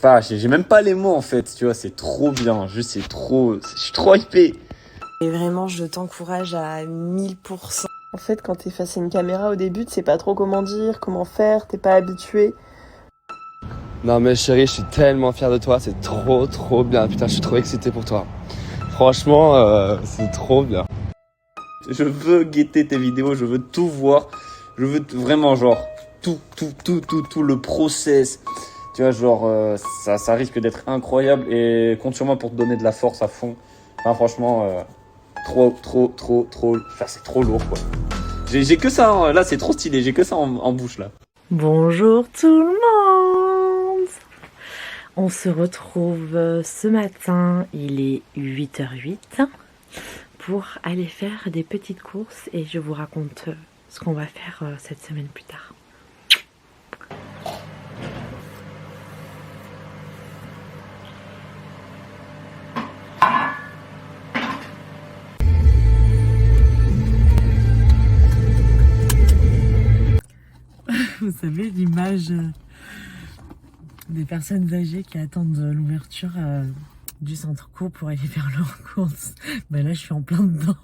Enfin, j'ai même pas les mots en fait, tu vois, c'est trop bien. Juste, c'est trop. Je suis trop hypé. Et vraiment, je t'encourage à 1000%. En fait, quand t'es face à une caméra au début, tu sais pas trop comment dire, comment faire, t'es pas habitué. Non mais chérie, je suis tellement fier de toi, c'est trop bien. Putain, je suis trop excité pour toi. Franchement, c'est trop bien. Je veux guetter tes vidéos, je veux tout voir. Je veux vraiment, genre, tout le process. Tu vois, genre, ça risque d'être incroyable et compte sur moi pour te donner de la force à fond. Enfin, franchement, trop. Enfin, c'est trop lourd, quoi. J'ai que ça, hein. Là, c'est trop stylé, j'ai que ça en bouche, là. Bonjour tout le monde! On se retrouve ce matin, il est 8h08 pour aller faire des petites courses et je vous raconte ce qu'on va faire cette semaine plus tard. Vous savez l'image des personnes âgées qui attendent l'ouverture du centre co pour aller faire leurs courses. Ben là je suis en plein dedans.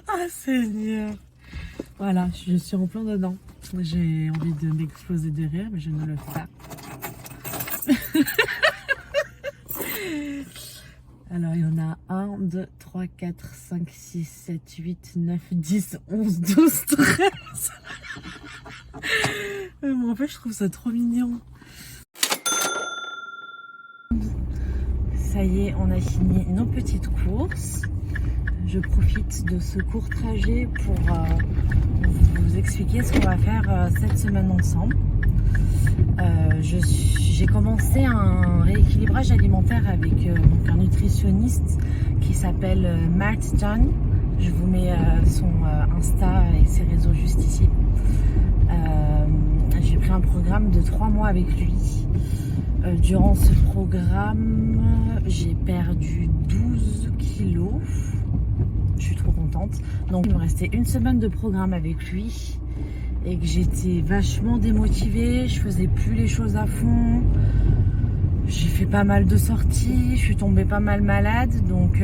Ah Seigneur. Voilà, je suis en plein dedans. J'ai envie de m'exploser de rire mais je ne le fais pas. Alors il y en a 1, 2, 3, 4, 5, 6, 7, 8, 9, 10, 11, 12, 13. Mais en fait je trouve ça trop mignon. Ça y est, on a fini nos petites courses. Je profite de ce court trajet pour vous expliquer ce qu'on va faire cette semaine ensemble. J'ai commencé un rééquilibrage alimentaire avec un nutritionniste qui s'appelle Matt John. Je vous mets son Insta et ses réseaux juste ici. J'ai pris un programme de 3 mois avec lui. Durant ce programme, j'ai perdu 12 kilos. Je suis trop contente. Donc il me restait une semaine de programme avec lui. Et que j'étais vachement démotivée, je faisais plus les choses à fond, j'ai fait pas mal de sorties, je suis tombée pas mal malade, donc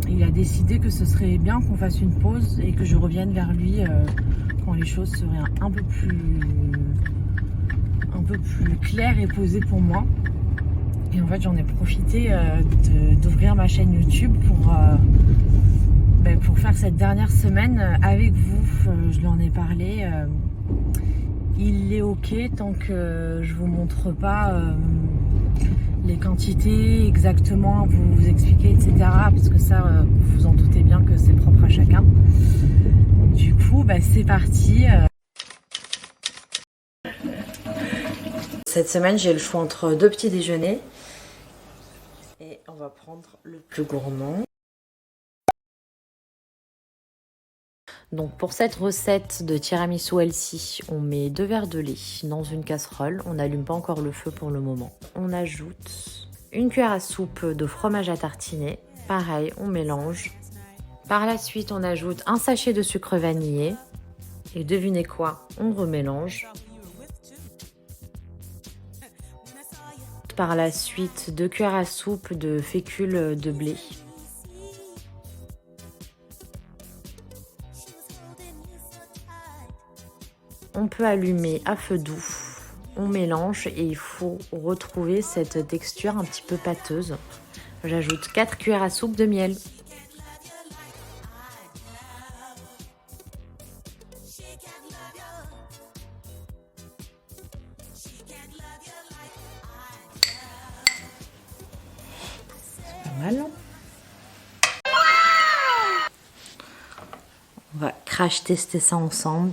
il a décidé que ce serait bien qu'on fasse une pause et que je revienne vers lui quand les choses seraient un peu plus claires et posées pour moi. Et en fait j'en ai profité d'ouvrir ma chaîne YouTube pour faire cette dernière semaine avec vous. Je lui en ai parlé. Il est ok tant que je vous montre pas les quantités exactement, vous expliquer, etc. Parce que ça, vous en doutez bien que c'est propre à chacun. Du coup, c'est parti. Cette semaine, j'ai le choix entre 2 petits déjeuners. Et on va prendre le plus gourmand. Donc pour cette recette de tiramisu healthy, on met 2 verres de lait dans une casserole. On n'allume pas encore le feu pour le moment. On ajoute une cuillère à soupe de fromage à tartiner. Pareil, on mélange. Par la suite, on ajoute un sachet de sucre vanillé. Et devinez quoi, on remélange. Par la suite, 2 cuillères à soupe de fécule de blé. On peut allumer à feu doux, on mélange et il faut retrouver cette texture un petit peu pâteuse. J'ajoute 4 cuillères à soupe de miel. C'est pas mal. On va crash tester ça ensemble.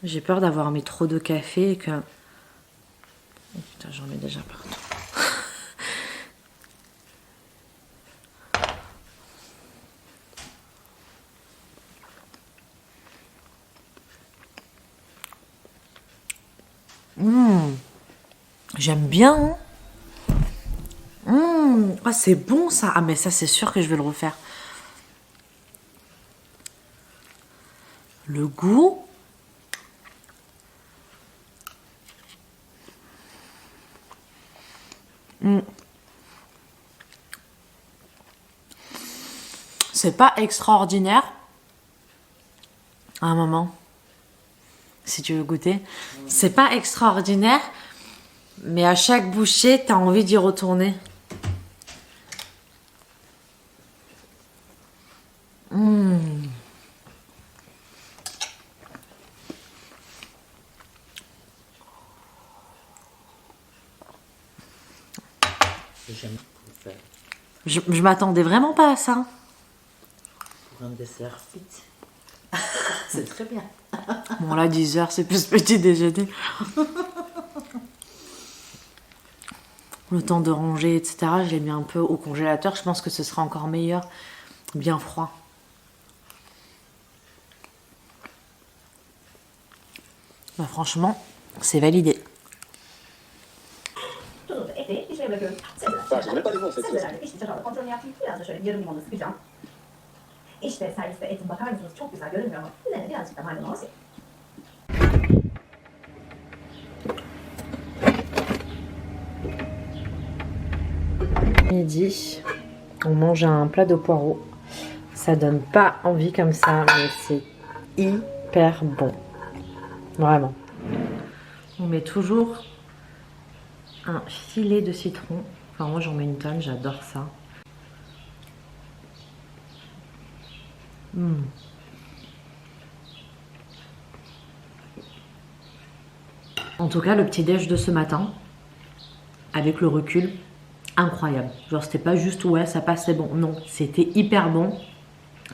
J'ai peur d'avoir mis trop de café et que... Oh putain, j'en mets déjà partout. J'aime bien. Ah, c'est bon ça. Ah mais ça c'est sûr que je vais le refaire. Le goût. C'est pas extraordinaire. À un moment, si tu veux goûter. C'est pas extraordinaire, mais à chaque bouchée, t'as envie d'y retourner. Je m'attendais vraiment pas à ça. Pour un dessert fit. C'est très bien. Bon là 10h c'est plus petit déjeuner. Le temps de ranger etc. Je l'ai mis un peu au congélateur. Je pense que ce sera encore meilleur. Bien froid. Bah, franchement c'est validé. Tuzu ekleyip pişmeye bırakıyorum. Sebzelerle piştikçe sonra kontrolünü yapayım. Biraz da şöyle yarım limonla sıkacağım. İşte serviste etim bakar mısınız? Çok güzel görünmüyor ama üzerine birazcık da maydanoz. Midi, on mange un plat de poireaux. Ça donne pas envie comme ça, mais c'est hyper bon. Vraiment. On met toujours un filet de citron. Enfin, moi j'en mets une tonne, j'adore ça. En tout cas, le petit déj de ce matin, avec le recul, incroyable. Genre, c'était pas juste ouais, ça passe, c'est bon. Non, c'était hyper bon.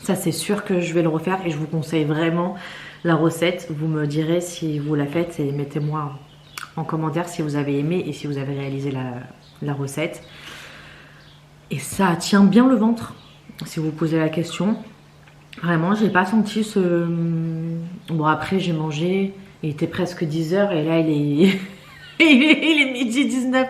Ça, c'est sûr que je vais le refaire et je vous conseille vraiment la recette. Vous me direz si vous la faites et mettez-moi en commentaire si vous avez aimé et si vous avez réalisé la recette. Et ça tient bien le ventre, si vous posez la question. Vraiment, j'ai pas senti ce... Bon, après, j'ai mangé, il était presque 10h et là, il est, il est midi 19.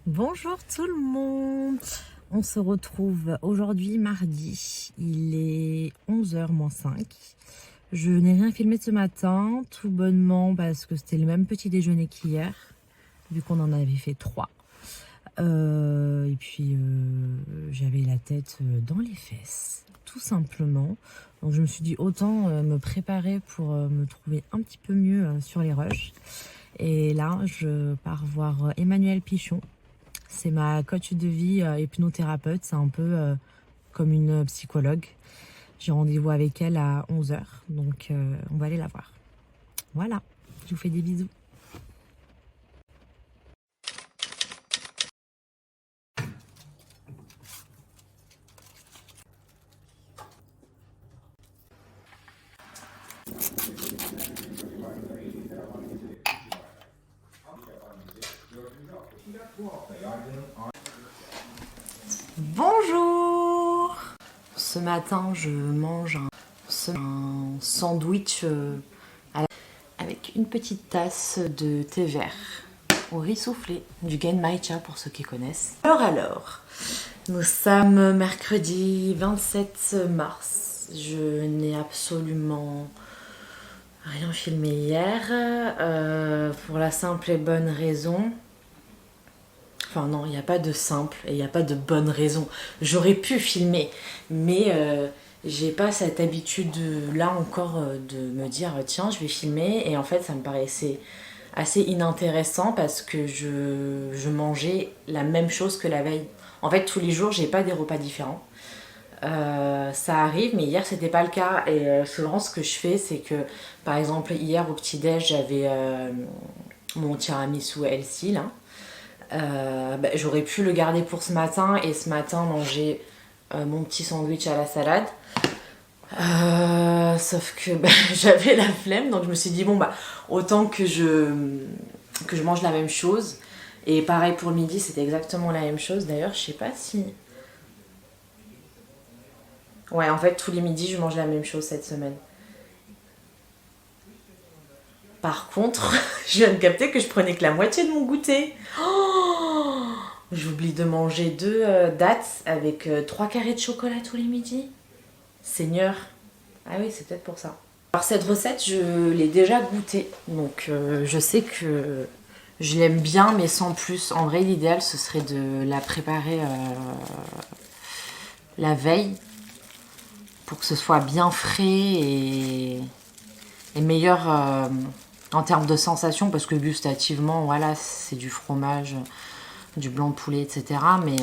Bonjour tout le monde. On se retrouve aujourd'hui mardi. Il est 11h moins 5. Je n'ai rien filmé ce matin, tout bonnement parce que c'était le même petit déjeuner qu'hier, vu qu'on en avait fait 3. Et puis j'avais la tête dans les fesses, tout simplement. Donc je me suis dit autant me préparer pour me trouver un petit peu mieux sur les rushs. Et là, je pars voir Emmanuelle Pichon. C'est ma coach de vie hypnothérapeute, c'est un peu comme une psychologue. J'ai rendez-vous avec elle à 11h, donc on va aller la voir. Voilà, je vous fais des bisous. Bonjour. Ce matin, je mange un sandwich avec une petite tasse de thé vert au riz soufflé, du Genmaicha pour ceux qui connaissent. Alors, nous sommes mercredi 27 mars. Je n'ai absolument rien filmé hier pour la simple et bonne raison. Enfin non, il n'y a pas de simple et il n'y a pas de bonne raison. J'aurais pu filmer, mais j'ai pas cette habitude là encore de me dire tiens je vais filmer, et en fait ça me paraissait assez inintéressant parce que je mangeais la même chose que la veille. En fait tous les jours j'ai pas des repas différents. Ça arrive, mais hier c'était pas le cas. Et souvent ce que je fais, c'est que par exemple hier au petit-déj j'avais mon tiramisu healthy là. J'aurais pu le garder pour ce matin et ce matin manger mon petit sandwich à la salade. Sauf que j'avais la flemme, donc je me suis dit bon autant que je mange la même chose. Et pareil pour le midi, c'était exactement la même chose. D'ailleurs, je sais pas si... Ouais, en fait, tous les midis, je mange la même chose cette semaine. Par contre, je viens de capter que je prenais que la moitié de mon goûter. Oh, j'oublie de manger 2 dattes avec 3 carrés de chocolat tous les midis. Seigneur. Ah oui, c'est peut-être pour ça. Alors cette recette, je l'ai déjà goûtée. Donc je sais que je l'aime bien, mais sans plus. En vrai, l'idéal, ce serait de la préparer la veille pour que ce soit bien frais et meilleur en termes de sensation, parce que gustativement, voilà, c'est du fromage, du blanc de poulet, etc. Mais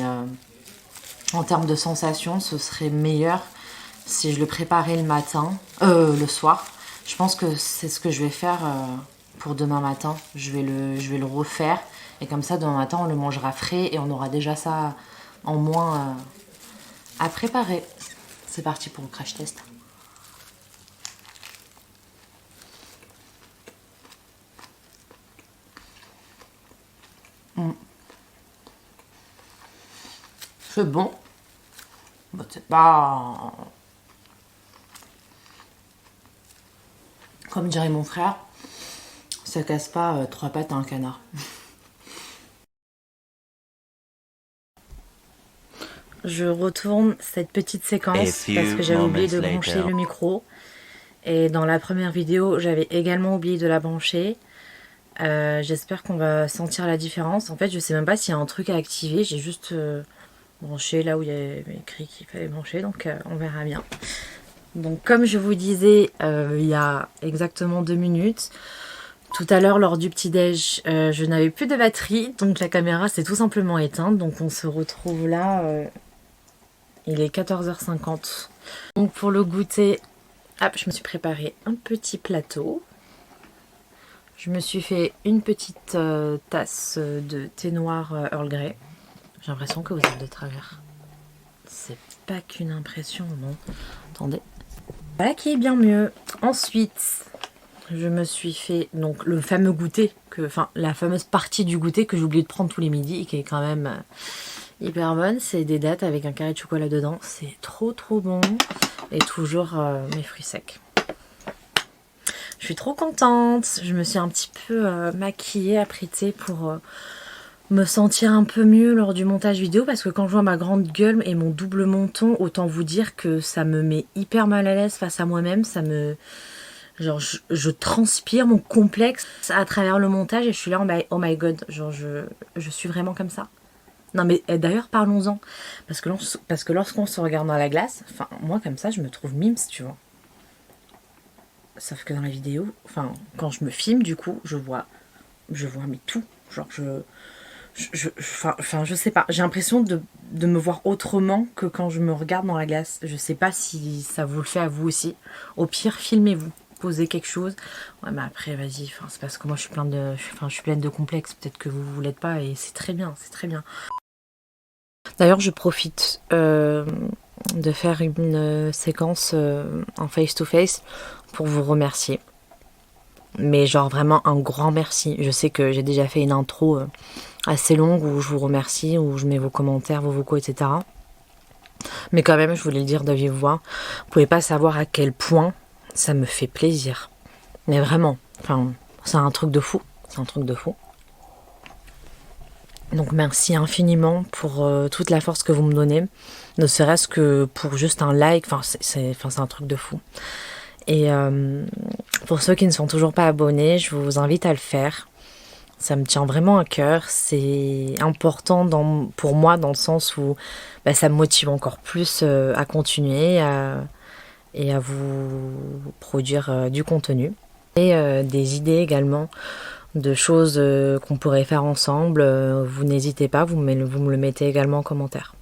en termes de sensation, ce serait meilleur si je le préparais le soir. Je pense que c'est ce que je vais faire pour demain matin. Je vais le refaire, et comme ça, demain matin, on le mangera frais et on aura déjà ça en moins à préparer. C'est parti pour le crash test. C'est bon. C'est pas... Comme dirait mon frère, ça casse pas 3 pattes à un canard. Je retourne cette petite séquence parce que j'avais oublié de brancher le micro. Et dans la première vidéo, j'avais également oublié de la brancher. J'espère qu'on va sentir la différence. En fait, je sais même pas s'il y a un truc à activer. J'ai juste branché là où il y avait écrit qu'il fallait brancher. Donc on verra bien. Donc comme je vous disais il y a exactement 2 minutes, tout à l'heure lors du petit-déj, je n'avais plus de batterie. Donc la caméra s'est tout simplement éteinte. Donc on se retrouve là... il est 14h50. Donc pour le goûter, hop, je me suis préparé un petit plateau. Je me suis fait une petite tasse de thé noir Earl Grey. J'ai l'impression que vous êtes de travers. C'est pas qu'une impression, non. Attendez. Voilà qui est bien mieux. Ensuite, je me suis fait donc le fameux goûter, la fameuse partie du goûter que j'ai oublié de prendre tous les midis et qui est quand même... hyper bonne. C'est des dattes avec un carré de chocolat dedans. C'est trop bon. Et toujours mes fruits secs. Je suis trop contente. Je me suis un petit peu maquillée, apprêtée pour me sentir un peu mieux lors du montage vidéo. Parce que quand je vois ma grande gueule et mon double menton, autant vous dire que ça me met hyper mal à l'aise face à moi-même. Ça me... Genre je transpire mon complexe à travers le montage et je suis là en oh my god. Genre je suis vraiment comme ça. Non mais d'ailleurs parlons-en, parce que lorsqu'on se regarde dans la glace, enfin moi comme ça je me trouve mimes, tu vois. Sauf que dans la vidéo, enfin quand je me filme du coup, je vois mais tout, genre je sais pas, j'ai l'impression de me voir autrement que quand je me regarde dans la glace. Je sais pas si ça vous le fait à vous aussi. Au pire, filmez-vous, posez quelque chose. Ouais mais après vas-y, enfin c'est parce que moi je suis pleine de complexes, peut-être que vous l'êtes pas et c'est très bien, c'est très bien. D'ailleurs, je profite de faire une séquence en face-to-face pour vous remercier. Mais genre vraiment un grand merci. Je sais que j'ai déjà fait une intro assez longue où je vous remercie, où je mets vos commentaires, vos vocaux, etc. Mais quand même, je voulais le dire de vive voix. Vous pouvez pas savoir à quel point ça me fait plaisir. Mais vraiment, enfin, c'est un truc de fou. C'est un truc de fou. Donc merci infiniment pour toute la force que vous me donnez, ne serait-ce que pour juste un like, c'est un truc de fou. Et pour ceux qui ne sont toujours pas abonnés, je vous invite à le faire. Ça me tient vraiment à cœur, c'est important pour moi dans le sens où ça me motive encore plus à continuer et à vous produire du contenu. Et des idées également de choses qu'on pourrait faire ensemble, vous n'hésitez pas, vous me le mettez également en commentaire.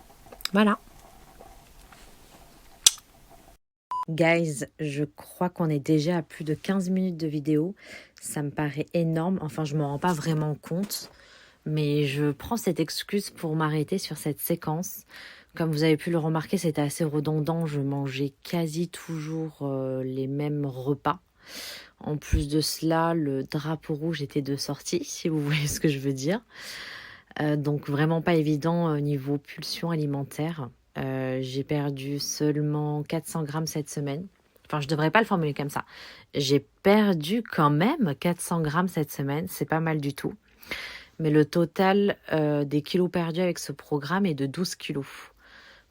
Voilà. Guys, je crois qu'on est déjà à plus de 15 minutes de vidéo. Ça me paraît énorme. Enfin, je ne m'en rends pas vraiment compte. Mais je prends cette excuse pour m'arrêter sur cette séquence. Comme vous avez pu le remarquer, c'était assez redondant. Je mangeais quasi toujours les mêmes repas. En plus de cela, le drapeau rouge était de sortie, si vous voyez ce que je veux dire. Donc vraiment pas évident au niveau pulsion alimentaire. J'ai perdu seulement 400 grammes cette semaine. Enfin, je devrais pas le formuler comme ça. J'ai perdu quand même 400 grammes cette semaine. C'est pas mal du tout. Mais le total des kilos perdus avec ce programme est de 12 kilos.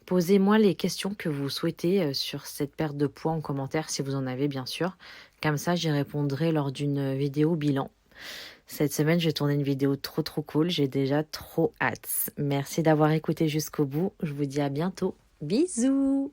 Posez-moi les questions que vous souhaitez sur cette perte de poids en commentaire, si vous en avez bien sûr. Comme ça, j'y répondrai lors d'une vidéo bilan. Cette semaine, je vais tourner une vidéo trop cool. J'ai déjà trop hâte. Merci d'avoir écouté jusqu'au bout. Je vous dis à bientôt. Bisous!